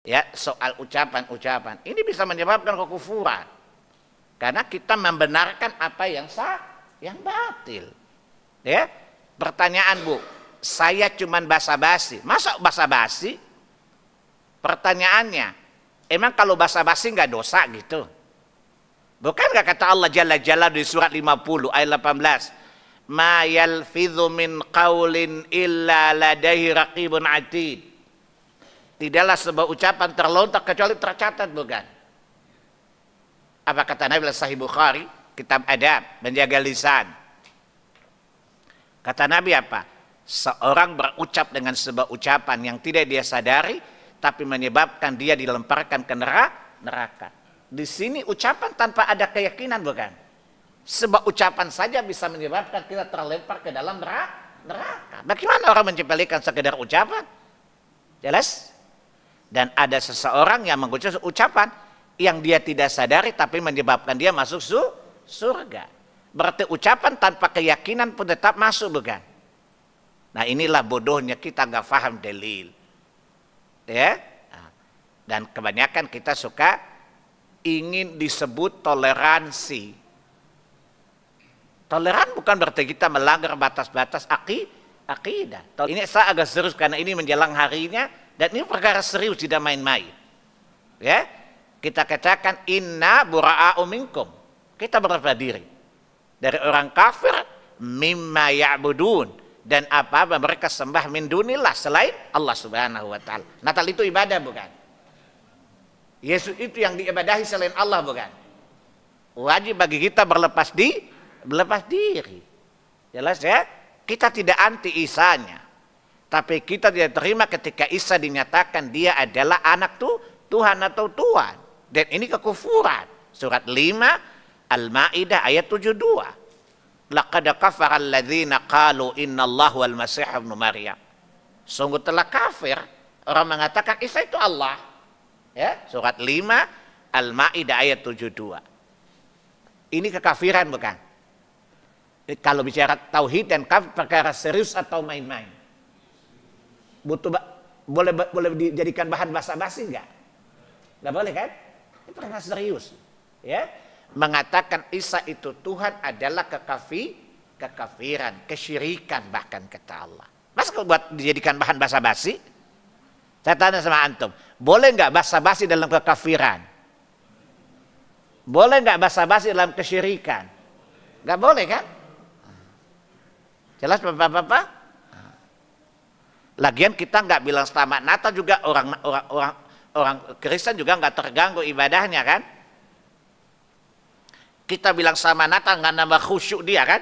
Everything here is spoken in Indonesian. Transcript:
Ya, soal ucapan-ucapan ini bisa menyebabkan kekufuran karena kita membenarkan apa yang sah, yang batil. Ya, pertanyaan Bu, saya cuman basa-basi, masa basa-basi? Pertanyaannya, emang kalau basa-basi nggak dosa gitu? Bukan nggak kata Allah Jalla Jalla di surat 50 ayat 18, ma yalfidhu min qaulin illa ladaihi raqibun atid. Tidaklah sebuah ucapan terlontar kecuali tercatat, bukan? Apa kata Nabi Sahih Bukhari, kitab adab, menjaga lisan. Kata Nabi apa? Seorang berucap dengan sebuah ucapan yang tidak dia sadari, tapi menyebabkan dia dilemparkan ke neraka. Di sini ucapan tanpa ada keyakinan, bukan? Sebuah ucapan saja bisa menyebabkan kita terlempar ke dalam neraka. Bagaimana orang menciptakan sekedar ucapan? Jelas? Dan ada seseorang yang mengucapkan ucapan yang dia tidak sadari tapi menyebabkan dia masuk surga. Berarti ucapan tanpa keyakinan pun tetap masuk, bukan? Nah, inilah bodohnya kita nggak paham dalil. Ya? Dan kebanyakan kita suka ingin disebut toleransi. Toleran bukan berarti kita melanggar batas-batas akidah. Ini saya agak serius karena ini menjelang harinya. Dan ini perkara serius, tidak main-main. Ya, kita katakan inna bura'a'u minkum. Kita berlepas diri dari orang kafir mimma ya'budun dan apa-apa mereka sembah min dunillah selain Allah Subhanahu wa taala. Natal itu ibadah, bukan? Yesus itu yang diibadahi selain Allah, bukan? Wajib bagi kita berlepas diri. Jelas ya? Kita tidak anti Isanya. Tapi kita tidak terima ketika Isa dinyatakan dia adalah anak Tuhan atau Tuhan. Dan ini kekufuran. Surat 5 Al-Ma'idah ayat 72. Laqad kafara alladzina qalu innallahu wal masih ibnu Maryam. Sungguh telah kafir orang mengatakan Isa itu Allah. Ya, surat 5 Al-Ma'idah ayat 72. Ini kekafiran, bukan? Kalau bicara tauhid dan kafir perkara serius atau main-main? Boleh dijadikan bahan basa-basi enggak? Enggak boleh, kan? Ini perkara serius. Ya, mengatakan Isa itu Tuhan adalah kekafiran, kesyirikan bahkan kata Allah. Mas kalau buat dijadikan bahan basa-basi? Saya tanya sama antum, boleh enggak basa-basi dalam kekafiran? Boleh enggak basa-basi dalam kesyirikan? Enggak boleh, kan? Jelas Bapak-bapak? Lagian kita nggak bilang selamat Natal juga orang Kristen juga nggak terganggu ibadahnya, kan? Kita bilang selamat Natal nggak nambah khusyuk dia, kan?